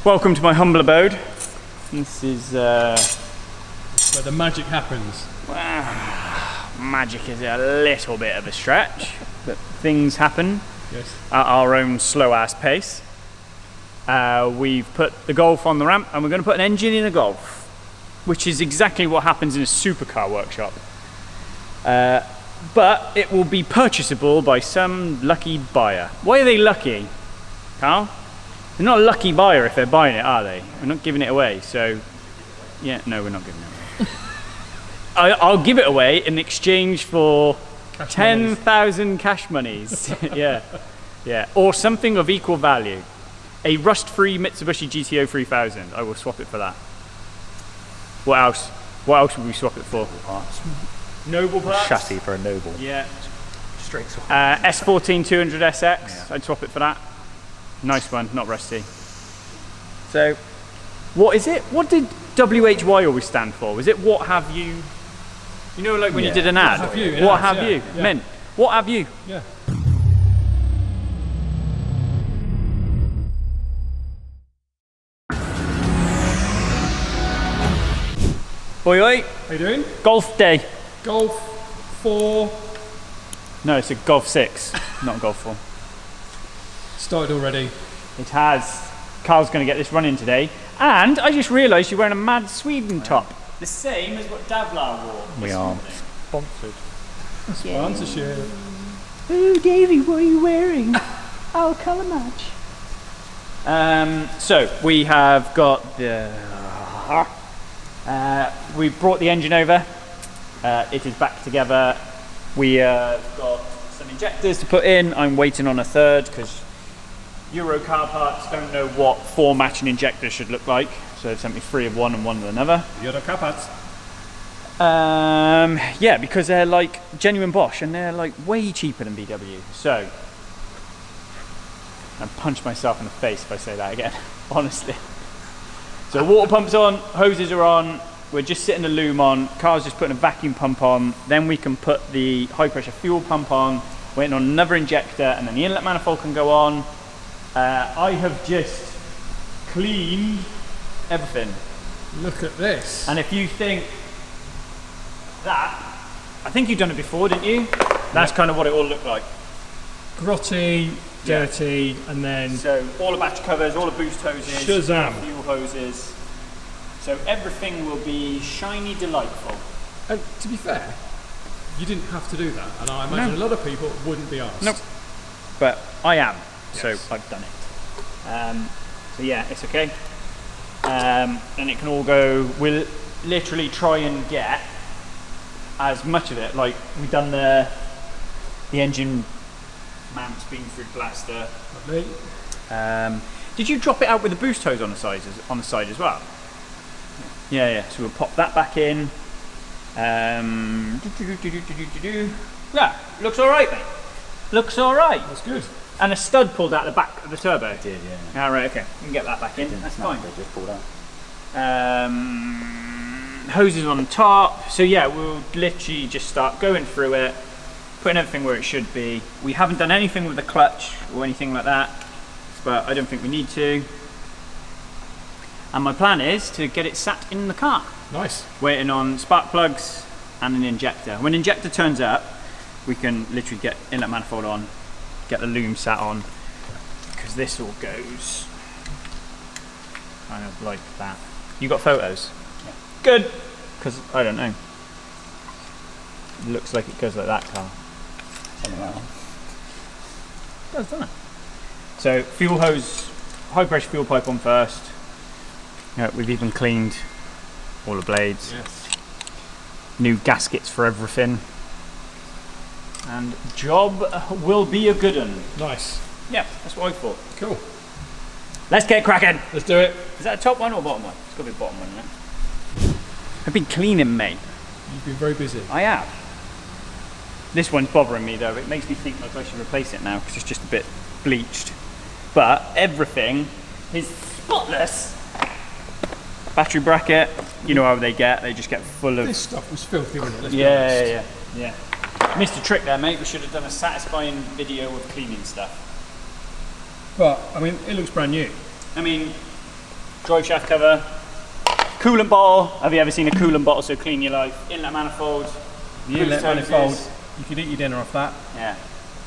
Welcome to my humble abode. This is where the magic happens. Magic is a little bit of a stretch, but things happen at our own slow-ass pace. We've put the Golf on the ramp, and we're going to put an engine in a Golf, which is exactly what happens in a supercar workshop. But it will be purchasable by some lucky buyer. Why are they lucky, Carl? They're not a lucky buyer if they're buying it, are they? We're not giving it away, so... Yeah, no, we're not giving it away. I'll give it away in exchange for 10,000 cash monies. Yeah, or something of equal value. A rust-free Mitsubishi GTO 3000. I will swap it for that. What else? What else would we swap it for? Noble parts. Chassis for a Noble. Yeah. Straight swap. S14 200SX. Yeah. I'd swap it for that. Nice one, not rusty. So, what is it? What did WHY always stand for? Was it what have you? You know, like when you did an ad. What have you? What have you? Yeah. Meant what have you? Yeah. Oi. How you doing? Golf day. Golf 4. No, it's a Golf 6, not Golf 4. Started already. It has. Carl's going to get this running today. And I just realised you're wearing a Mad Sweden top. The same as what Davlar wore. We are sponsored. Sponsorship. Oh, Davey, what are you wearing? Oh, colour match. So we have got the. We brought the engine over. It is back together. We got some injectors to put in. I'm waiting on a third because Euro car parts don't know what format an injector should look like. So they've sent me 3 of one and 1 of another. Euro car parts. Yeah, because they're like genuine Bosch and they're like way cheaper than VW. So I'll punch myself in the face if I say that again, honestly. So water pump's on, hoses are on, we're just sitting the loom on, Carl's just putting a vacuum pump on, then we can put the high pressure fuel pump on, waiting on another injector, and then the inlet manifold can go on. I have just cleaned everything. Look at this. And if you think that, I think you've done it before, didn't you? That's kind of what it all looked like. Grotty, dirty, and then... So all the batch covers, all the boost hoses, Shazam. fuel hoses. So everything will be shiny, delightful. And to be fair, you didn't have to do that. And I imagine a lot of people wouldn't be asked. Nope. But I am, so Yes. I've done it. So yeah, it's okay. And it can all go, we'll literally try and get as much of it, like we've done the engine mounts being through plaster. Lovely. Did you drop it out with the boost hose on the side as well? Yeah. So we'll pop that back in. Yeah, looks all right, mate. Looks all right. That's good. And a stud pulled out the back of the turbo. I did, yeah. All right, okay. We can get that back in. That's fine. They just pulled out. Hoses on top. So yeah, we'll literally just start going through it, putting everything where it should be. We haven't done anything with the clutch or anything like that, but I don't think we need to. And my plan is to get it sat in the car, Nice. waiting on spark plugs and an injector. When injector turns up, we can literally get inlet manifold on, get the loom sat on, because this all goes kind of like that. You got photos? Yeah. Good, because I don't know. It looks like it goes like that, Carl. Something like that. It does, doesn't it? So fuel hose, high pressure fuel pipe on first. Yeah, we've even cleaned all the blades. Yes. New gaskets for everything. And job will be a good one. Nice. Yeah, that's what I thought. Cool. Let's get cracking. Let's do it. Is that a top one or bottom one? It's got to be a bottom one, isn't it? I've been cleaning, mate. You've been very busy. I have. This one's bothering me though. It makes me think like I should replace it now because it's just a bit bleached. But everything is spotless. Battery bracket, you know how they get. They just get full of... This stuff was filthy, wasn't it? Let's be honest. Yeah. Missed a trick there, mate. We should have done a satisfying video of cleaning stuff. But, I mean, it looks brand new. I mean, drive shaft cover, coolant bottle. Have you ever seen a coolant bottle so clean your life? Inlet manifold. The inlet manifold, you could eat your dinner off that. Yeah.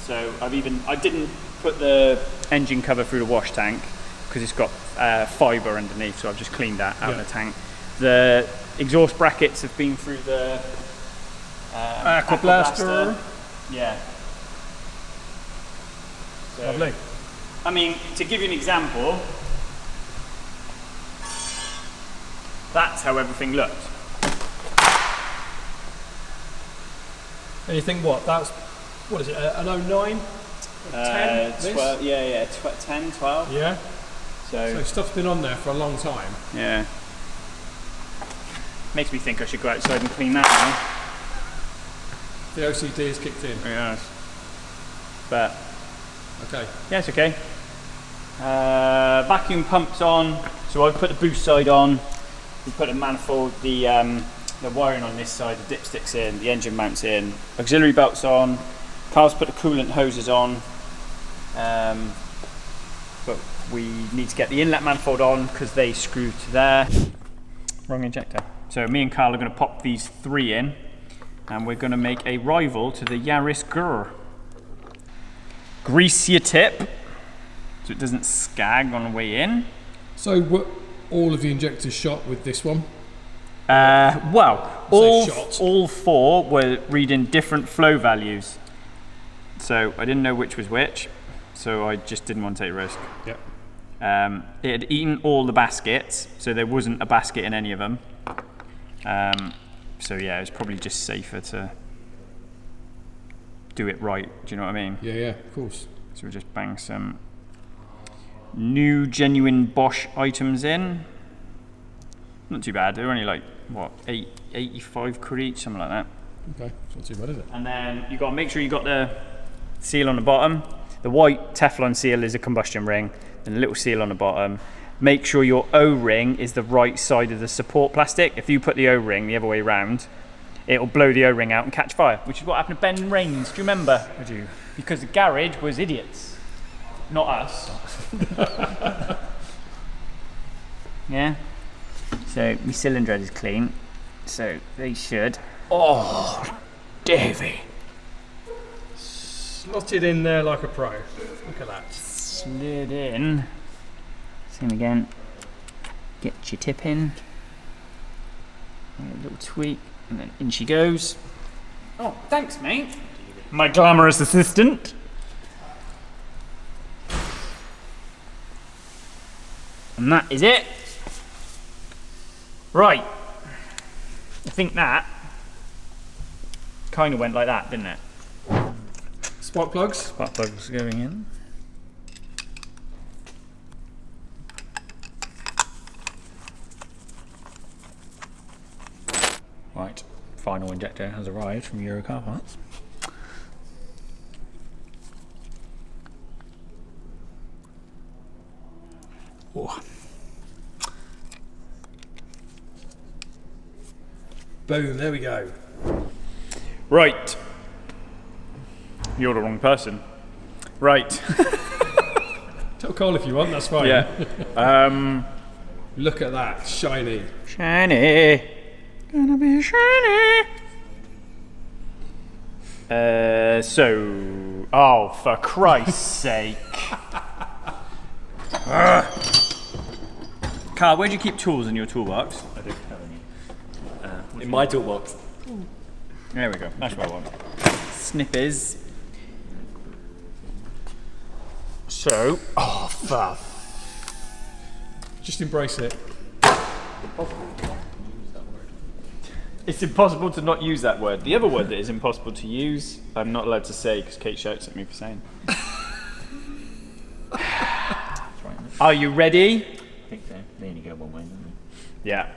So I didn't put the engine cover through the wash tank because it's got fibre underneath, so I've just cleaned that out of the tank. The exhaust brackets have been through the Aquablaster. Yeah. So, Lovely. I mean, to give you an example, that's how everything looked. And you think what is it, an 09? 10? 12, yeah, 10, 12. Yeah. So stuff's been on there for a long time. yeah. Makes me think I should go outside and clean that The OCD has kicked in. now. Yeah. But Okay. yeah, it's okay. Vacuum pumps on. So I've put the boost side on. We put the manifold, the wiring on this side, the dipsticks in, the engine mounts in, auxiliary belts on. Carl's put the coolant hoses on. But we need to get the inlet manifold on because they screw to there. Wrong injector. So me and Carl are going to pop these 3 in, and we're going to make a rival to the Yaris Grr. Grease your tip so it doesn't skag on the way in. So were all of the injectors shot with this one? Well, shot. all 4 were reading different flow values. So I didn't know which was which, so I just didn't want to take a risk. Yep. It had eaten all the baskets, so there wasn't a basket in any of them. So yeah, it was probably just safer to do it right. Do you know what I mean? Yeah, of course. So we'll just bang some new genuine Bosch items in. Not too bad. They're only like what, 85 quid each, something like that. Okay, it's not too bad, is it? And then you got to make sure you got the seal on the bottom. The white Teflon seal is a combustion ring, and a little seal on the bottom. Make sure your O-ring is the right side of the support plastic. If you put the O-ring the other way around, it'll blow the O-ring out and catch fire, which is what happened to Ben Rains. Do you remember? I do. Because the garage was idiots, not us. Yeah. So my cylinder head is clean, so they should. Oh, Davey. Slotted in there like a pro. Look at that. Slid in. Same again. Get your tip in. A little tweak, and then in she goes. Oh, thanks, mate. My glamorous assistant. And that is it. Right. I think that kind of went like that, didn't it? Spark plugs. Spark plugs going in. Right, final injector has arrived from Euro Car Parts. Oh. Boom, there we go. Right. You're the wrong person. Right. Tell Cole if you want, that's fine. Yeah. Look at that, shiny. Shiny. Gonna be shiny. Oh, for Christ's sake. Carl, where do you keep tools in your toolbox? I don't have any. In my toolbox. There we go. That's what I want. Snippers. So, oh fuck. Just embrace it. It's impossible to not use that word. The other word that is impossible to use, I'm not allowed to say because Kate shouts at me for saying. Are you ready? I think so. They only go one way, don't they? Yeah.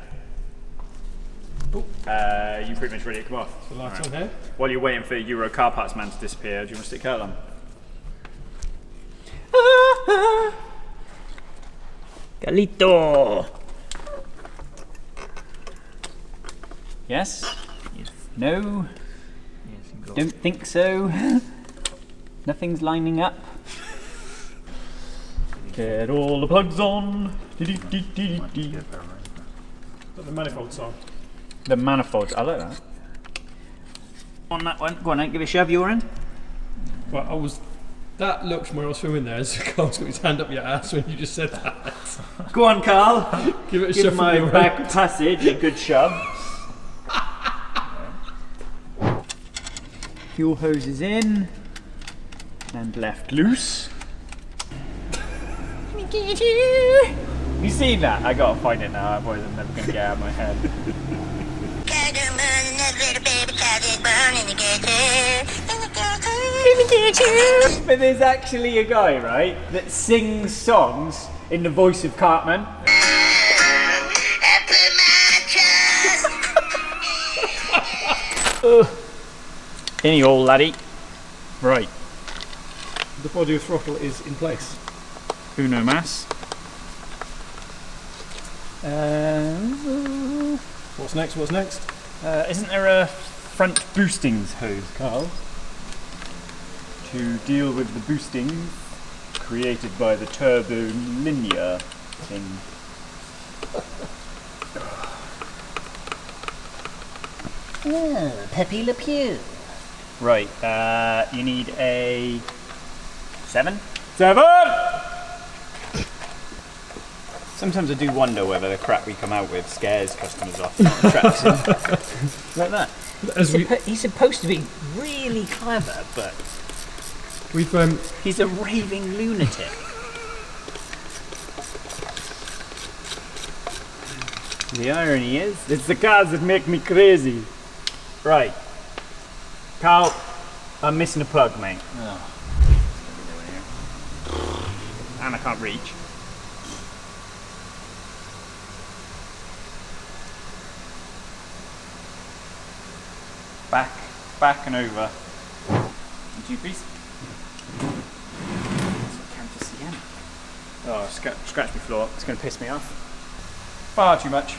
You pretty much ready to come off. The light on here. While you're waiting for Euro Car Parts man to disappear, do you want to stick Kurt on? Galito! Yes? Yes. No? Yes, and go. Don't think so. Nothing's lining up. Get all the plugs on. Got the manifold song. The manifolds, I like that. On that one, go on then, give it a shove your end. Well, that looked from where I was filming there as Carl's got his hand up your ass when you just said that. Go on, Carl. Give it a Give shove my from your back end. passage a good shove. Fuel hose is in and left loose. You seen that? I gotta find it now, otherwise I'm never gonna get it out of my head. But there's actually a guy, right, that sings songs in the voice of Cartman. Any old laddie. Right. The body of throttle is in place. Uno mas. What's next? What's next? Isn't there a front boostings hose, Carl? To deal with the boosting created by the turbo linear thing. Pepe Le Pew. Right, you need a 7? Sometimes I do wonder whether the crap we come out with scares customers off. Traps them. Like that. He's supposed to be really clever, but We've he's a raving lunatic. The irony is, it's the cars that make me crazy. Right. Carl, I'm missing a plug, mate. And I can't reach. Back and over. And 2 piece. Oh, scratch my floor. It's going to piss me off. Far too much.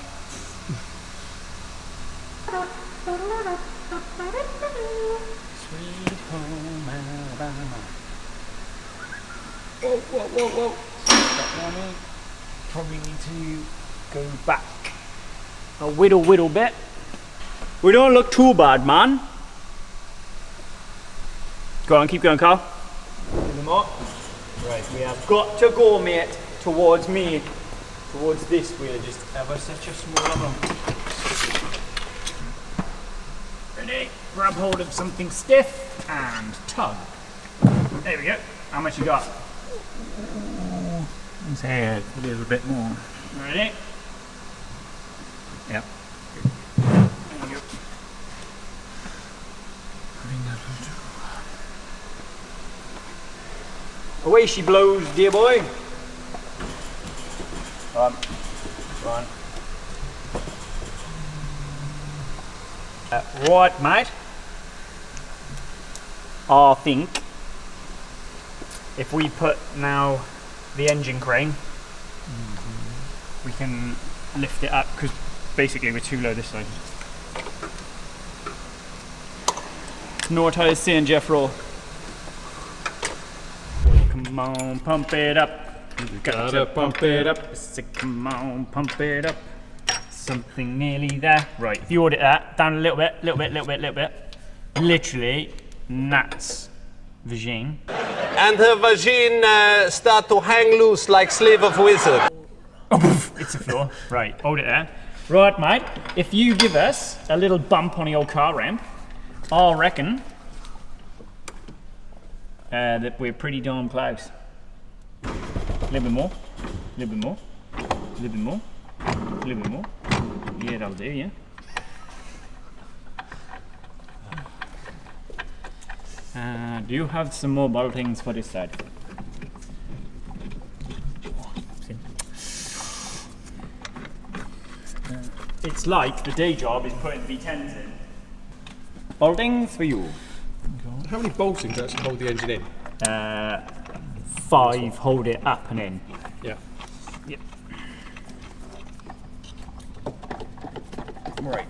Sweet home Alabama. Whoa. Probably need to go back a whittle bit. We don't look too bad, man. Go on, keep going, Carl. Give them up. Right, we have got to go, mate, towards me. Towards this wheel, just ever such a small amount. Ready? Grab hold of something stiff and tug. There we go. How much you got? Let's say a little bit more. Ready? Yep. There you go. Away she blows, dear boy. Go on. Right, mate. I think if we put now the engine crane, we can lift it up because basically we're too low this side. Know what I was saying, Jeff Roll? Come on, pump it up. gotta pump it up. Come on, pump it up. Something nearly there. Right, if you audit that down a little bit. Literally, that's vagine. And her vagine start to hang loose like sleeve of wizard. It's a floor. Right, hold it there. Right, mate, if you give us a little bump on the old car ramp, I reckon that we're pretty darn close. A little bit more. Yeah, that'll do, yeah. Do you have some more boltings for this side? It's like the day job is putting V10s in. Boltings for you. How many boltings actually hold the engine in? 5 hold it up and in. Yeah. Yep. Right.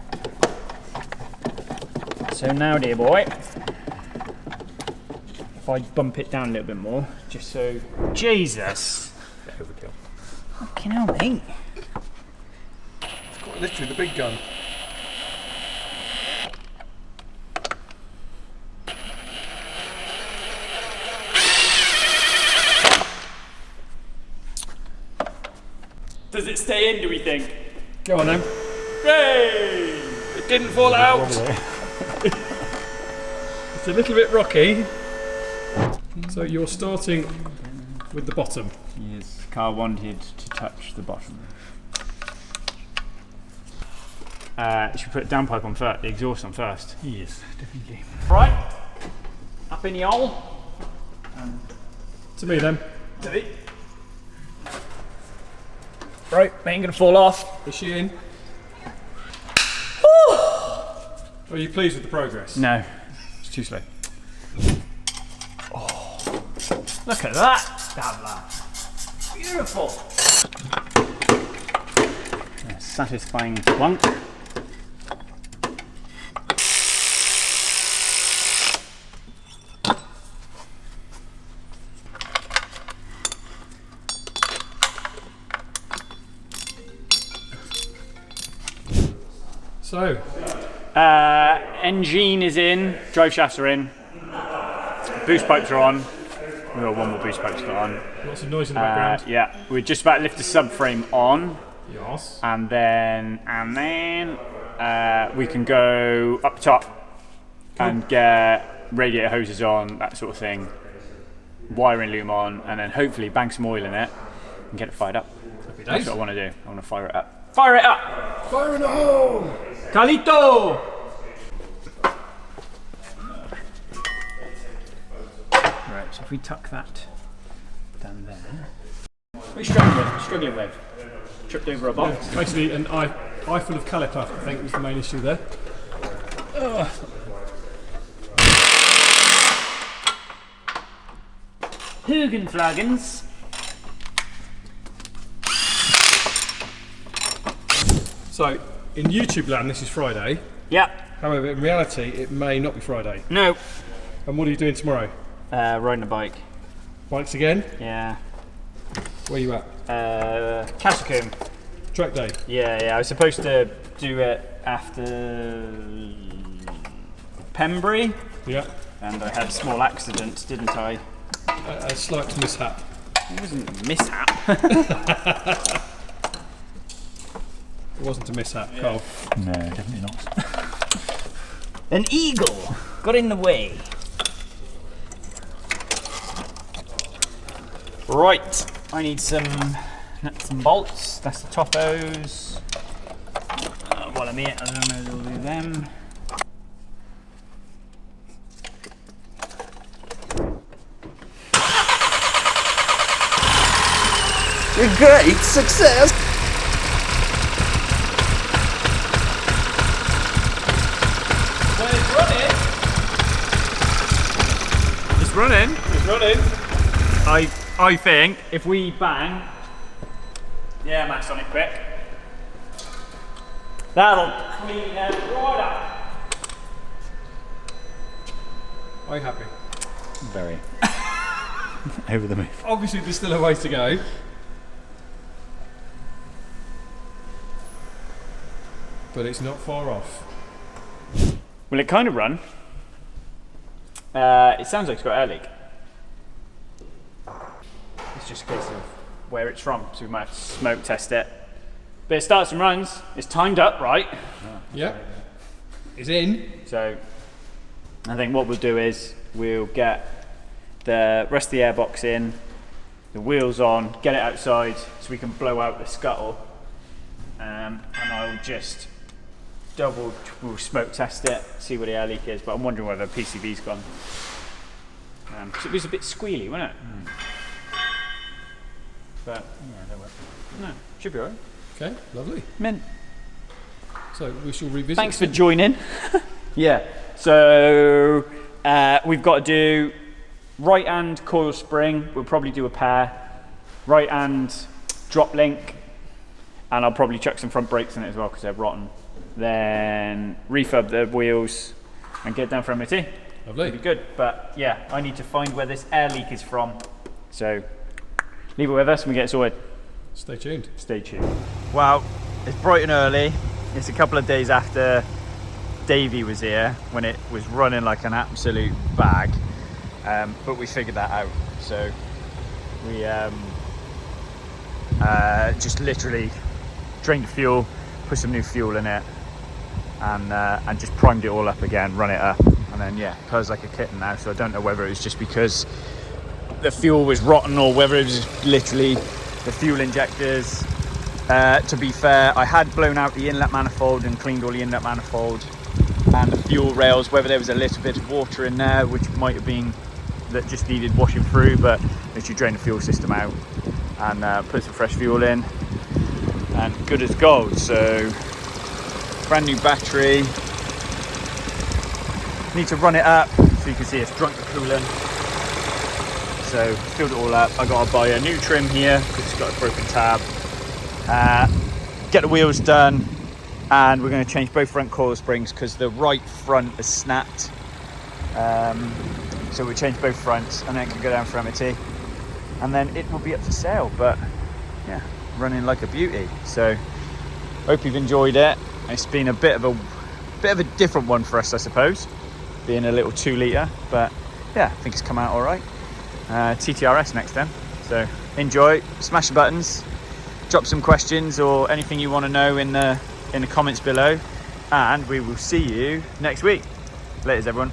So now, dear boy, if I bump it down a little bit more, just so... Jesus! Overkill. Fucking Fucking hell, mate. It's quite literally the big gun. Does it stay in, do we think? Go on then. Hey! It didn't fall out. It's a little bit rocky. So you're starting with the bottom. Yes, Carl wanted to touch the bottom. Should we put the downpipe on first, the exhaust on first? Yes, definitely. Right, up in the hole. To me then. Ready? Right, ain't gonna fall off. Is she in? Are you pleased with the progress? No, it's too slow. Look at that, damn lad. Beautiful. A satisfying plunk. So, engine is in, drive shafts are in, boost pipes are on. We've got one more boost pipe to put on. lots of noise in the background. Yeah, we're just about to lift the subframe on, Yes. and then we can go up top and get radiator hoses on, that sort of thing, wiring loom on, and then hopefully bang some oil in it and get it fired up. Happy That's days. what I want to do. I want to fire it up. Fire it up! Fire in the hole! Carlito! Right, so if we tuck that down there. What are you struggling with? Tripped over a box? Basically, an eye full of caliper, I think, was the main issue there. Hugenflagens. So, in YouTube land, this is Friday. Yeah. However, in reality, it may not be Friday. No. And what are you doing tomorrow? Riding a bike. Bikes again? Yeah. Where are you at? Casicum. Track day? Yeah, I was supposed to do it after Pembury, Yeah. and I had a small accident, didn't I? A slight mishap. It wasn't a mishap. It wasn't a mishap, Carl. No, definitely not. An eagle got in the way. Right, I need some nuts and bolts. That's the toppos. While I'm here, I don't know they'll do them. Great success! It's running. It's running. I think if we bang, yeah, max on it quick. That'll clean it right up. Are you happy? Very. Over the move. Obviously, there's still a way to go. But it's not far off. Will it kind of run? It sounds like it's got air leak. It's just a case of where it's from, so we might have to smoke test it. But it starts and runs. It's timed up right. Yeah. It's in. So I think what we'll do is we'll get the rest of the airbox in, the wheels on, get it outside so we can blow out the scuttle, and I'll just we'll smoke test it, see where the air leak is, but I'm wondering whether the PCB's gone. 'Cause it was a bit squealy, wasn't it? But no, should be alright. Okay, lovely. Mint. So we shall revisit. Thanks for joining. Yeah, so we've got to do right hand coil spring, we'll probably do a pair, right hand drop link, and I'll probably chuck some front brakes in it as well because they're rotten. Then refurb the wheels and get down for MOT. Lovely. It'll be good, but yeah, I need to find where this air leak is from. So leave it with us and we get it sorted. Stay tuned. Stay tuned. Well, it's bright and early. It's a couple of days after Davey was here when it was running like an absolute bag, but we figured that out. So we just literally drained the fuel, put some new fuel in it, and just primed it all up again, run it up, and then yeah, purrs like a kitten now. So I don't know whether it was just because the fuel was rotten or whether it was literally the fuel injectors. To be fair, I had blown out the inlet manifold and cleaned all the inlet manifold and the fuel rails, whether there was a little bit of water in there, which might have been that just needed washing through, but literally drain the fuel system out and put some fresh fuel in, and good as gold. So brand new battery, need to run it up so you can see it's drunk the coolant. So filled it all up. I got to buy a new trim here because it's got a broken tab. Get the wheels done, and we're going to change both front coil springs because the right front is snapped. So we'll change both fronts and then it can go down for MOT, and then it will be up for sale. But yeah, running like a beauty. So hope you've enjoyed it. It's been a bit of a different one for us, I suppose, being a little 2 litre, but yeah, I think it's come out all right. TTRS next then. So enjoy, smash the buttons, drop some questions or anything you want to know in the comments below, and we will see you next week. Laters everyone.